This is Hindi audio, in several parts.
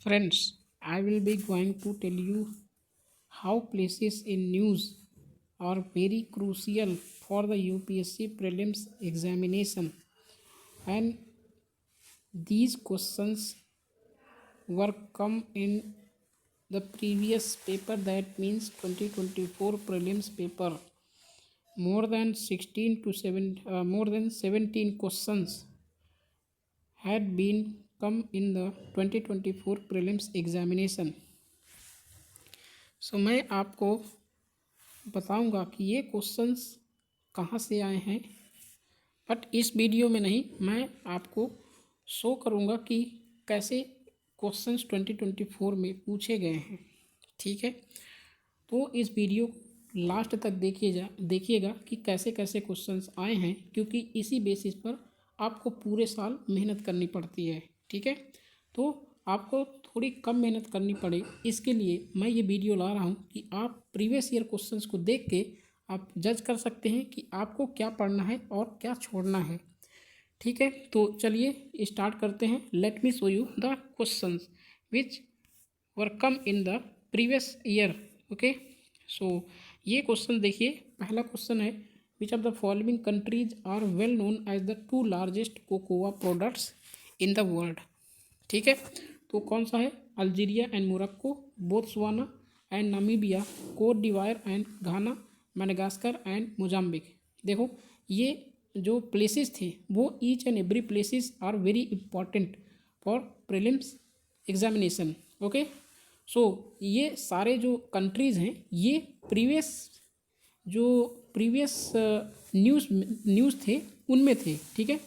Friends, I will be going to tell you how places in news are very crucial for the UPSC prelims examination, and these questions were come in the previous paper, that means 2024 prelims paper. More than 17 questions had been come in the 2024 prelims examination. मैं आपको बताऊंगा कि ये क्वेश्चंस कहाँ से आए हैं, बट इस वीडियो में नहीं, मैं आपको शो करूंगा कि कैसे क्वेश्चंस 2024 में पूछे गए हैं। ठीक है, तो इस वीडियो को लास्ट तक देखिएगा कि कैसे कैसे क्वेश्चंस आए हैं, क्योंकि इसी बेसिस पर आपको पूरे साल मेहनत करनी पड़ती है। ठीक है, तो आपको थोड़ी कम मेहनत करनी पड़े, इसके लिए मैं ये वीडियो ला रहा हूँ कि आप प्रीवियस ईयर क्वेश्चंस को देख के आप जज कर सकते हैं कि आपको क्या पढ़ना है और क्या छोड़ना है। ठीक है, तो चलिए स्टार्ट करते हैं। Let me show you the questions which were come in the previous year. Okay, so ये क्वेश्चन देखिए। पहला क्वेश्चन है, which of the following countries are well known as the 2 largest cocoa products in the world. ठीक है, तो कौन सा है? Algeria and Morocco, Botswana and Namibia, Cote d'Ivoire and Ghana, Madagascar and Mozambique. देखो, ये जो प्लेसेस थे वो each and every places are very important for prelims examination. Okay, so ये सारे जो कंट्रीज़ हैं ये प्रीवियस न्यूज़ थे उनमें थे। ठीक है,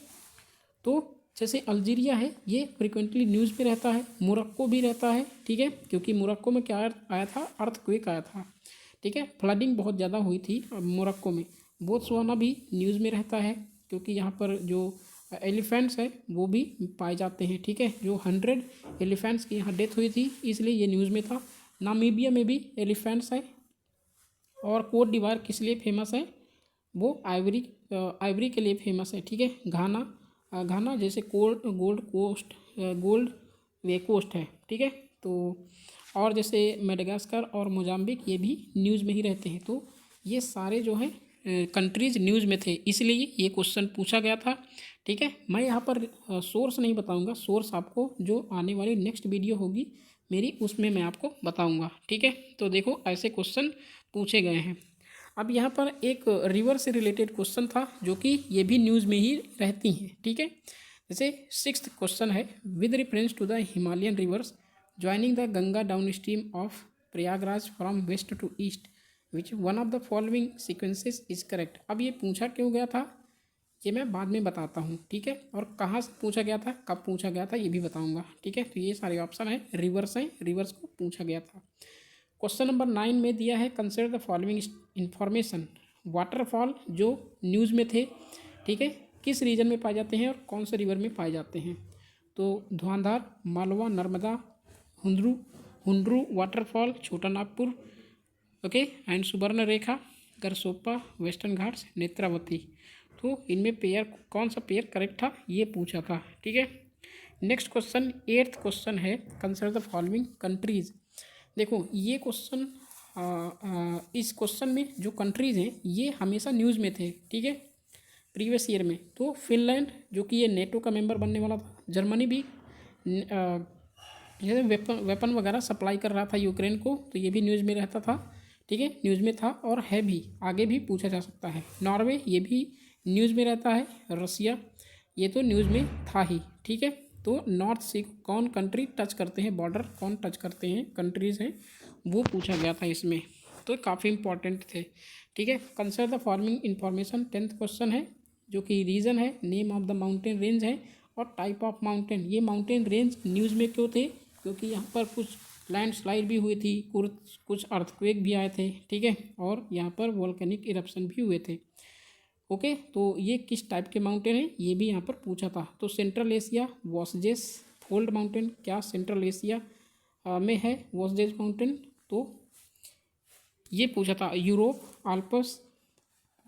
तो जैसे अल्जीरिया है ये फ्रिक्वेंटली न्यूज़ पे रहता है, मोरक्को भी रहता है। ठीक है, क्योंकि मोरक्को में क्या आया था? अर्थक्वेक आया था। ठीक है, फ्लडिंग बहुत ज़्यादा हुई थी मोरक्को में। बोत्सवाना भी न्यूज़ में रहता है, क्योंकि यहाँ पर जो एलिफेंट्स है वो भी पाए जाते हैं। ठीक है, जो 100 एलिफेंट्स की यहाँ डेथ हुई थी, इसलिए ये न्यूज़ में था। नामीबिया में भी एलिफेंट्स हैं। और कोट डिवायर किस लिए फेमस है? वो आइवरी के लिए फेमस है। ठीक है, घाना जैसे गोल्ड वे कोस्ट है। ठीक है, तो और जैसे मेडागास्कर और मोजाम्बिक ये भी न्यूज़ में ही रहते हैं। तो ये सारे जो हैं कंट्रीज़ न्यूज़ में थे, इसलिए ये क्वेश्चन पूछा गया था। ठीक है, मैं यहाँ पर सोर्स नहीं बताऊँगा, सोर्स आपको जो आने वाली नेक्स्ट वीडियो होगी मेरी उसमें मैं आपको बताऊँगा। ठीक है, तो देखो ऐसे क्वेश्चन पूछे गए हैं। अब यहाँ पर एक रिवर से रिलेटेड क्वेश्चन था, जो कि ये भी न्यूज़ में ही रहती हैं। ठीक है, जैसे 6th क्वेश्चन है, with reference to the Himalayan rivers joining the Ganga downstream of Prayagraj from west to east, which one of the following sequences is correct. अब ये पूछा क्यों गया था ये मैं बाद में बताता हूँ। ठीक है, और कहाँ से पूछा गया था, कब पूछा गया था, ये भी बताऊँगा। ठीक है, तो ये सारे ऑप्शन हैं, रिवर्स हैं, रिवर्स को पूछा गया था। क्वेश्चन नंबर 9 में दिया है, consider the following information. Waterfall जो न्यूज़ में थे, ठीक है, किस रीजन में पाए जाते हैं और कौन से रिवर में पाए जाते हैं? तो धुआंधार, मालवा, नर्मदा, हुंड्रू वाटरफॉल, छोटा नागपुर, ओके, एंड सुवर्ण रेखा, गरसोप्पा, वेस्टर्न घाट्स, नेत्रावती। तो इनमें पेयर कौन सा पेयर करेक्ट था ये पूछा था। ठीक है, नेक्स्ट क्वेश्चन 8th क्वेश्चन है, कंसिडर द फॉलोइंग कंट्रीज़। देखो ये क्वेश्चन इस क्वेश्चन में जो कंट्रीज़ हैं ये हमेशा न्यूज़ में थे। ठीक है, प्रीवियस ईयर में। तो फिनलैंड जो कि ये नेटो का मेंबर बनने वाला था, जर्मनी भी जैसे वेपन वगैरह सप्लाई कर रहा था यूक्रेन को, तो ये भी न्यूज़ में रहता था। ठीक है, न्यूज़ में था और है भी, आगे भी पूछा जा सकता है। नॉर्वे ये भी न्यूज़ में रहता है। रसिया ये तो न्यूज़ में था ही। ठीक है, तो नॉर्थ सी कौन कंट्री टच करते हैं, बॉर्डर कौन टच करते हैं, कंट्रीज़ हैं, वो पूछा गया था इसमें, तो काफ़ी इंपॉर्टेंट थे। ठीक है, consider the following information 10th question है, जो कि रीजन है, name of the mountain range है, और टाइप ऑफ माउंटेन। ये माउंटेन रेंज न्यूज़ में क्यों थे? क्योंकि यहाँ पर कुछ लैंडस्लाइड भी हुई थी, कुछ अर्थक्वेक भी आए थे। ठीक है, और यहाँ पर वोल्केनिक इरप्शन भी हुए थे। ओके, तो ये किस टाइप के माउंटेन है ये भी यहाँ पर पूछा था। तो central Asia Vosges fold mountain, क्या सेंट्रल एशिया में है वॉसजेस माउंटेन? तो ये पूछा था। Europe Alps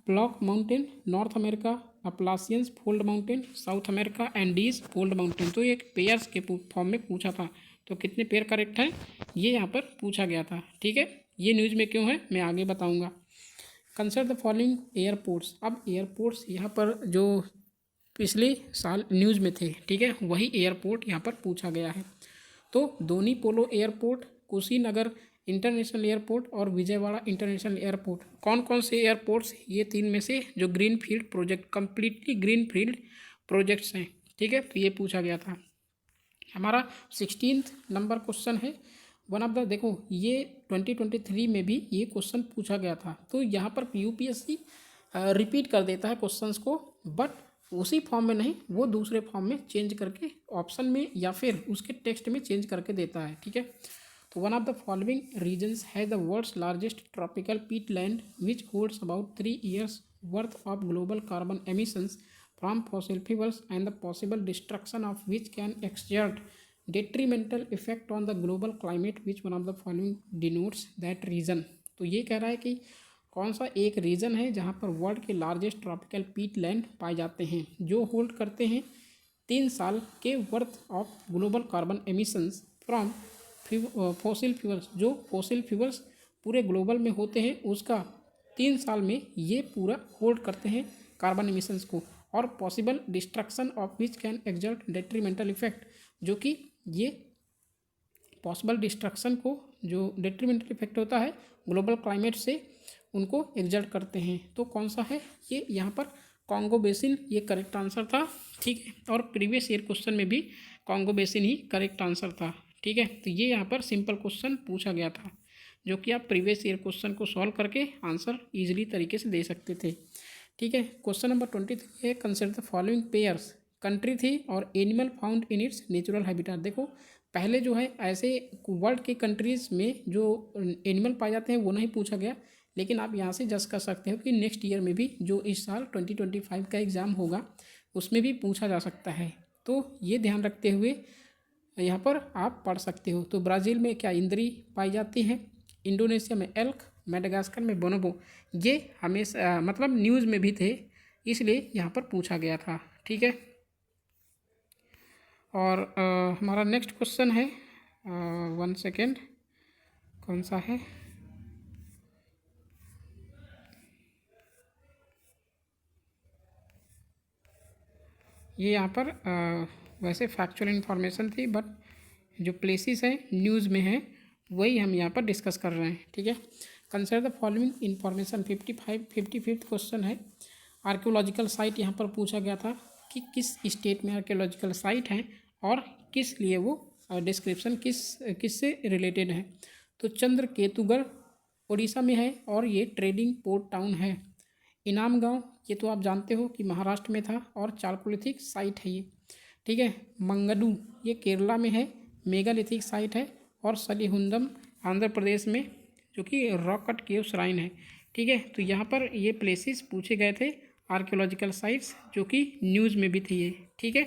block mountain, North America Appalachians fold mountain, South America Andes fold mountain. तो एक पेयर्स के फॉर्म में पूछा था, तो कितने पेयर करेक्ट है ये यहाँ पर पूछा गया था। ठीक है, ये न्यूज़ में क्यों है मैं आगे बताऊँगा। Consider the following airports. अब एयरपोर्ट्स यहाँ पर जो पिछले साल न्यूज़ में थे, ठीक है, वही एयरपोर्ट यहाँ पर पूछा गया है। तो दोनी पोलो एयरपोर्ट, कुशीनगर इंटरनेशनल एयरपोर्ट और विजयवाड़ा इंटरनेशनल एयरपोर्ट। कौन कौन से एयरपोर्ट्स, ये तीन में से जो green field project, completely green field projects हैं। ठीक है, तो ये पूछा गया था। हमारा 16th नंबर क्वेश्चन है वन ऑफ द, देखो ये 2023 में भी ये क्वेश्चन पूछा गया था। तो यहाँ पर यूपीएससी रिपीट कर देता है क्वेश्चंस को, बट उसी फॉर्म में नहीं, वो दूसरे फॉर्म में चेंज करके ऑप्शन में या फिर उसके टेक्स्ट में चेंज करके देता है। ठीक है, तो one of the following regions has the world's largest tropical peatland which holds about 3 years worth of global carbon emissions from fossil fuels and the possible destruction of which can exert detrimental effect on the global climate which one of the following denotes that region। तो ये कह रहा है कि कौन सा एक रीजन है जहाँ पर वर्ल्ड के लार्जेस्ट ट्रॉपिकल पीट लैंड पाए जाते हैं जो होल्ड करते हैं 3 साल के worth of global carbon emissions from fossil fuels. जो फॉसिल फ्यूल्स पूरे ग्लोबल में होते हैं उसका 3 साल में ये पूरा होल्ड करते हैं कार्बन एमिशंस को, और possible destruction of which can exert detrimental effect, जो कि ये पॉसिबल डिस्ट्रक्शन को, जो डेट्रीमेंटल इफेक्ट होता है ग्लोबल क्लाइमेट से, उनको एक्सर्ट करते हैं। तो कौन सा है ये, यहाँ पर कॉन्गो बेसिन ये करेक्ट आंसर था। ठीक है, और प्रीवियस ईयर क्वेश्चन में भी कॉन्गो बेसिन ही करेक्ट आंसर था। ठीक है, तो ये यहाँ पर सिंपल क्वेश्चन पूछा गया था जो कि आप प्रीवियस ईयर क्वेश्चन को सॉल्व करके आंसर ईजिली तरीके से दे सकते थे। ठीक है, क्वेश्चन नंबर 23 है consider the following pairs. Country थी और animal found in its natural habitat. देखो पहले जो है ऐसे वर्ल्ड के कंट्रीज़ में जो एनिमल पाए जाते हैं वो नहीं पूछा गया, लेकिन आप यहाँ से जज कर सकते हो कि नेक्स्ट ईयर में भी जो इस साल 2025 का एग्ज़ाम होगा उसमें भी पूछा जा सकता है। तो ये ध्यान रखते हुए यहाँ पर आप पढ़ सकते हो। तो ब्राज़ील में क्या इंद्री पाई जाती है, इंडोनेशिया में एल्क, मेडागास्कर में बोनोबो। ये हमेशा मतलब न्यूज़ में भी थे, इसलिए यहाँ पर पूछा गया था। ठीक है, और हमारा नेक्स्ट क्वेश्चन है 1 सेकेंड, कौन सा है, ये यहाँ पर वैसे फैक्चुअल इन्फॉर्मेशन थी, बट जो प्लेसेस हैं न्यूज़ में हैं वही हम यहाँ पर डिस्कस कर रहे हैं। ठीक है, consider the following information. 55th question है आर्कियोलॉजिकल साइट। यहाँ पर पूछा गया था कि किस स्टेट में आर्कियोलॉजिकल साइट हैं और किस लिए वो डिस्क्रिप्शन किससे रिलेटेड है। तो चंद्रकेतुगढ़ उड़ीसा में है और ये ट्रेडिंग पोर्ट टाउन है। इनाम गांव ये तो आप जानते हो कि महाराष्ट्र में था और चालकोलिथिक साइट है ये। ठीक है, मंगडू ये केरला में है, मेगालिथिक साइट है, और सलीहुंदम आंध्र प्रदेश में जो कि रॉक कट केव श्राइन है। ठीक है, तो यहाँ पर ये प्लेसेस पूछे गए थे आर्कियोलॉजिकल साइट्स जो कि न्यूज़ में भी थी ये। ठीक है,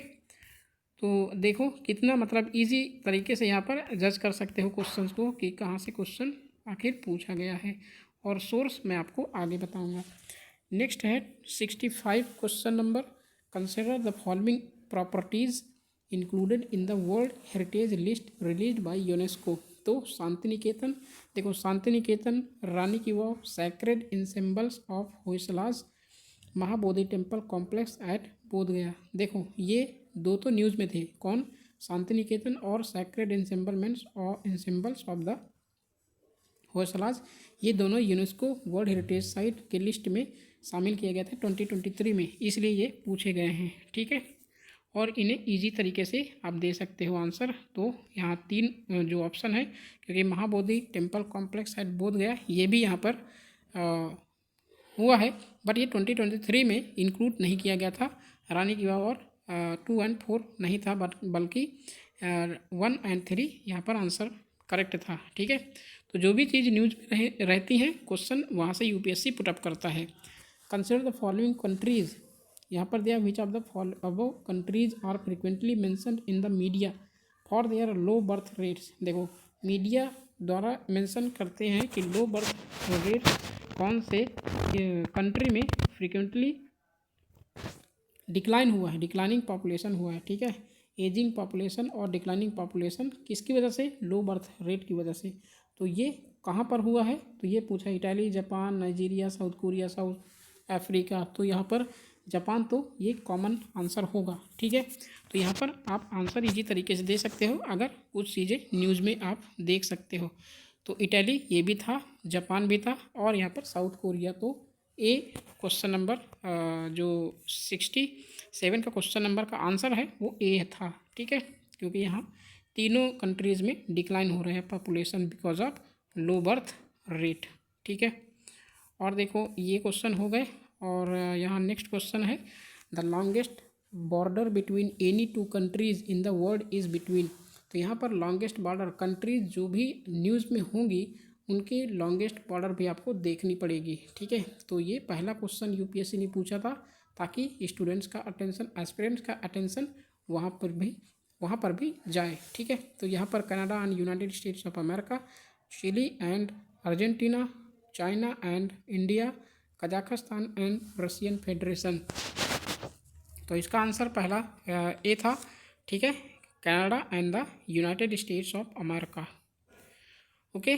तो देखो कितना मतलब इजी तरीके से यहाँ पर जज कर सकते हो क्वेश्चंस को कि कहाँ से क्वेश्चन आखिर पूछा गया है, और सोर्स मैं आपको आगे बताऊँगा। नेक्स्ट है 65 question number. Consider the following properties included in the world heritage list released by UNESCO. तो शांति निकेतन, देखो Shanti Niketan, Rani ki Vav, sacred ensembles of Hoysalas, Mahabodhi temple complex at Bodhgaya. देखो ये दो तो न्यूज़ में थे, कौन, शांति निकेतन और सैक्रेड इंसेम्बल्स ऑफ द होयसलास। ये दोनों यूनेस्को वर्ल्ड हेरिटेज साइट के लिस्ट में शामिल किए गए थे 2023 में, इसलिए ये पूछे गए हैं। ठीक है, और इन्हें इजी तरीके से आप दे सकते हो आंसर। तो यहाँ 3 जो ऑप्शन है, क्योंकि Mahabodhi temple complex at Bodhgaya ये भी यहाँ पर हुआ है, बट ये 2023 में इंक्लूड नहीं किया गया था। रानी की वाव और 2 और 4 नहीं था, बल्कि 1 और 3 यहाँ पर आंसर करेक्ट था। ठीक है, तो जो भी चीज़ न्यूज़ में रहती हैं क्वेश्चन वहाँ से यूपीएससी पुटअप करता है। Consider the following countries. यहाँ पर दिया which of the above countries are frequently mentioned in the media for their low birth rates. देखो मीडिया द्वारा मेंशन करते हैं कि लो बर्थ रेट कौन से कंट्री में फ्रिक्वेंटली डिक्लाइन हुआ है, डिक्लाइनिंग पॉपुलेशन हुआ है, ठीक है। एजिंग पॉपुलेशन और डिक्लाइनिंग पॉपुलेशन किसकी वजह से? लो बर्थ रेट की वजह से। तो ये कहाँ पर हुआ है? तो ये पूछा Italy, Japan, Nigeria, south Korea, south Africa. तो यहाँ पर जापान, तो ये कॉमन आंसर होगा, ठीक है। तो यहाँ पर आप आंसर इजी तरीके से दे सकते हो अगर कुछ चीज़ें न्यूज़ में आप देख सकते हो। तो इटली ये भी था, जापान भी था, और यहाँ पर साउथ कोरिया। तो ए क्वेश्चन नंबर जो 67 का क्वेश्चन नंबर का आंसर है वो ए था, ठीक है। क्योंकि यहाँ तीनों कंट्रीज़ में डिक्लाइन हो रहे हैं population because of low birth rate, ठीक है। और देखो ये क्वेश्चन हो गए। और यहाँ नेक्स्ट क्वेश्चन है, the longest border between any two countries in the world is between. तो यहाँ पर लॉन्गेस्ट बॉर्डर कंट्रीज़ जो भी न्यूज़ में होंगी उनकी लॉन्गेस्ट बॉर्डर भी आपको देखनी पड़ेगी, ठीक है। तो ये पहला क्वेश्चन यूपीएससी ने पूछा था ताकि स्टूडेंट्स का अटेंशन, एस्पिरेंट्स का अटेंशन वहाँ पर भी जाए, ठीक है। तो यहाँ पर Canada and United States of America, Chile and Argentina, China and India, Kazakhstan and Russian Federation. तो इसका आंसर पहला ए था, ठीक है, Canada and the United States of America, okay.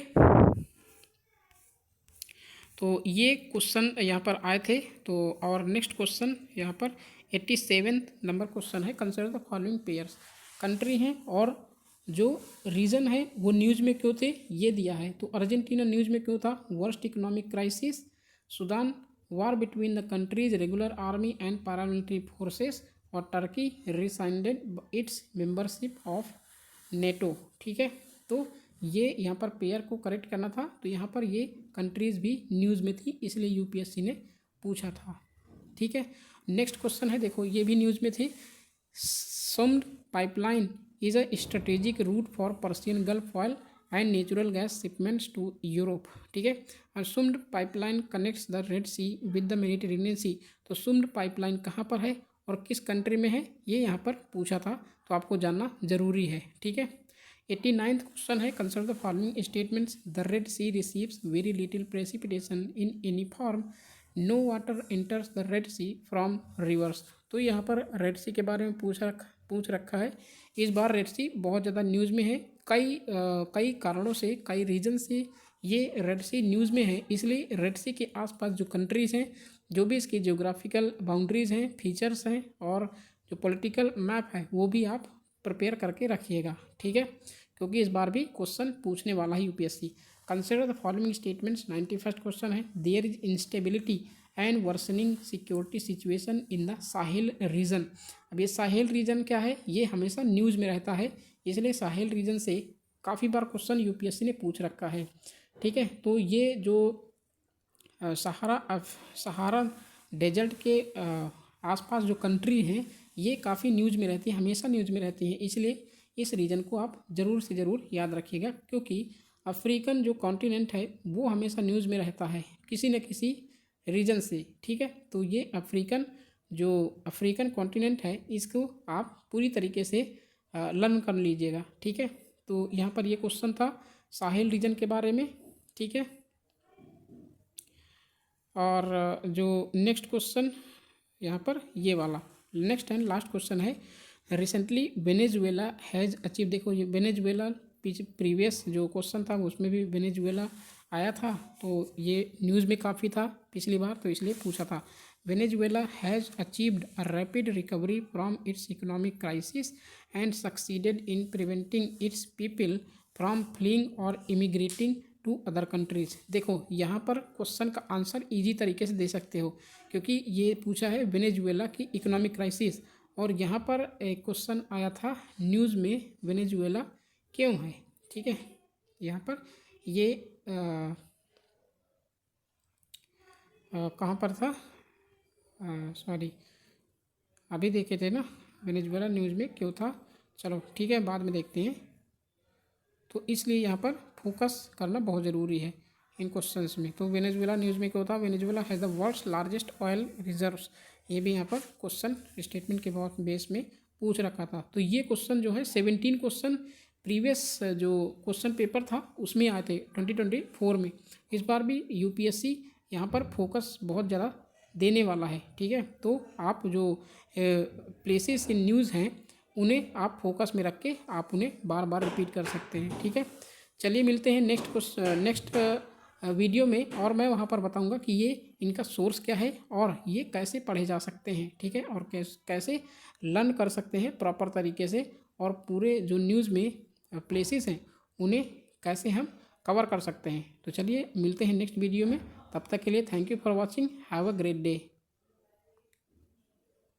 तो ये क्वेश्चन यहाँ पर आए थे। तो और नेक्स्ट क्वेश्चन यहाँ पर 87 नंबर क्वेश्चन है, consider the following pairs. Country हैं और जो रीज़न है वो न्यूज़ में क्यों थे ये दिया है। तो अर्जेंटीना न्यूज़ में क्यों था? Worst economic crisis, Sudan, war between the countries, regular army and paramilitary forces, और Turkey rescinded its membership of NATO, ठीक है। तो ये यहाँ पर पेयर को करेक्ट करना था। तो यहाँ पर ये कंट्रीज़ भी न्यूज़ में थी, इसलिए यूपीएससी ने पूछा था, ठीक है। नेक्स्ट क्वेश्चन है, देखो ये भी न्यूज़ में थी। Sumed pipeline is a strategic route for Persian Gulf oil and natural gas shipments to Europe, ठीक है। और Sumed pipeline connects the red Sea with the Mediterranean Sea. तो सुम्ड पाइपलाइन कहाँ पर है और किस कंट्री में है ये यहाँ पर पूछा था, तो आपको जानना ज़रूरी है, ठीक है। 89th क्वेश्चन है, consider the following statements. The red sea receives very little precipitation in any form, no water enters the red sea from rivers. तो यहाँ पर रेड सी के बारे में पूछ रखा है। इस बार रेड सी बहुत ज़्यादा न्यूज़ में है, कई कारणों से, कई रीजन से ये रेड सी न्यूज़ में है। इसलिए रेड सी के आसपास जो कंट्रीज़ हैं, जो भी इसकी जियोग्राफिकल बाउंड्रीज़ हैं, फीचर्स हैं, और जो पॉलिटिकल मैप है वो भी आप प्रिपेयर करके रखिएगा, ठीक है। क्योंकि इस बार भी क्वेश्चन पूछने वाला है UPSC. Consider the following statements. 91st question है, there is instability and worsening security situation in the Sahel region. अब ये साहिल रीजन क्या है? ये हमेशा न्यूज़ में रहता है, इसलिए साहिल रीजन से काफ़ी बार क्वेश्चन यूपीएससी ने पूछ रखा है, ठीक है। तो ये जो सहारा डेजर्ट के आसपास जो कंट्री हैं ये काफ़ी न्यूज़ में रहती है, हमेशा न्यूज़ में रहती हैं, इसलिए इस रीजन को आप ज़रूर से ज़रूर याद रखिएगा। क्योंकि अफ्रीकन जो कॉन्टिनेंट है वो हमेशा न्यूज़ में रहता है किसी न किसी रीजन से, ठीक है। तो ये अफ्रीकन कॉन्टिनेंट है, इसको आप पूरी तरीके से लर्न कर लीजिएगा, ठीक है। तो यहाँ पर ये क्वेश्चन था साहिल रीजन के बारे में, ठीक है। और जो नेक्स्ट क्वेश्चन यहाँ पर ये वाला नेक्स्ट एंड लास्ट क्वेश्चन है, रिसेंटली वेनेजुएला हैज़ अचीव। देखो ये वेनेजुएला प्रीवियस जो क्वेश्चन था उसमें भी वेनेजुएला आया था, तो ये न्यूज़ में काफ़ी था पिछली बार, तो इसलिए पूछा था। Venezuela has achieved a rapid recovery from its economic crisis and succeeded in preventing it's people from fleeing और इमिग्रेटिंग टू अदर कंट्रीज़। देखो यहाँ पर क्वेश्चन का आंसर इजी तरीके से दे सकते हो, क्योंकि ये पूछा है वेनेजुएला की इकोनॉमिक क्राइसिस, और यहाँ पर एक क्वेश्चन आया था न्यूज़ में वेनेजुएला क्यों है, ठीक है। यहाँ पर ये कहाँ पर था, सॉरी अभी देखे थे ना, वेनेजुएला न्यूज़ में क्यों था, चलो ठीक है बाद में देखते हैं। तो इसलिए यहाँ पर फोकस करना बहुत ज़रूरी है इन क्वेश्चंस में। तो वेनेजुएला न्यूज़ में क्या होता है, Venezuela has the world's largest oil reserves. ये भी यहाँ पर क्वेश्चन स्टेटमेंट के बेस में पूछ रखा था। तो ये क्वेश्चन जो है 17 क्वेश्चन प्रीवियस जो क्वेश्चन पेपर था उसमें आए थे 2024 में। इस बार भी यूपीएससी यहाँ पर फोकस बहुत ज़्यादा देने वाला है। ठीक है, तो आप जो प्लेसेस इन न्यूज़ हैं उन्हें आप फोकस में रख के आप उन्हें बार बार रिपीट कर सकते हैं। ठीक है, चलिए मिलते हैं नेक्स्ट वीडियो में, और मैं वहाँ पर बताऊँगा कि ये इनका सोर्स क्या है और ये कैसे पढ़े जा सकते हैं। ठीक है, और कैसे लर्न कर सकते हैं प्रॉपर तरीके से, और पूरे जो न्यूज़ में प्लेसेस हैं उन्हें कैसे हम कवर कर सकते हैं। तो चलिए मिलते हैं नेक्स्ट वीडियो में, तब तक के लिए thank you for watching, have a great day.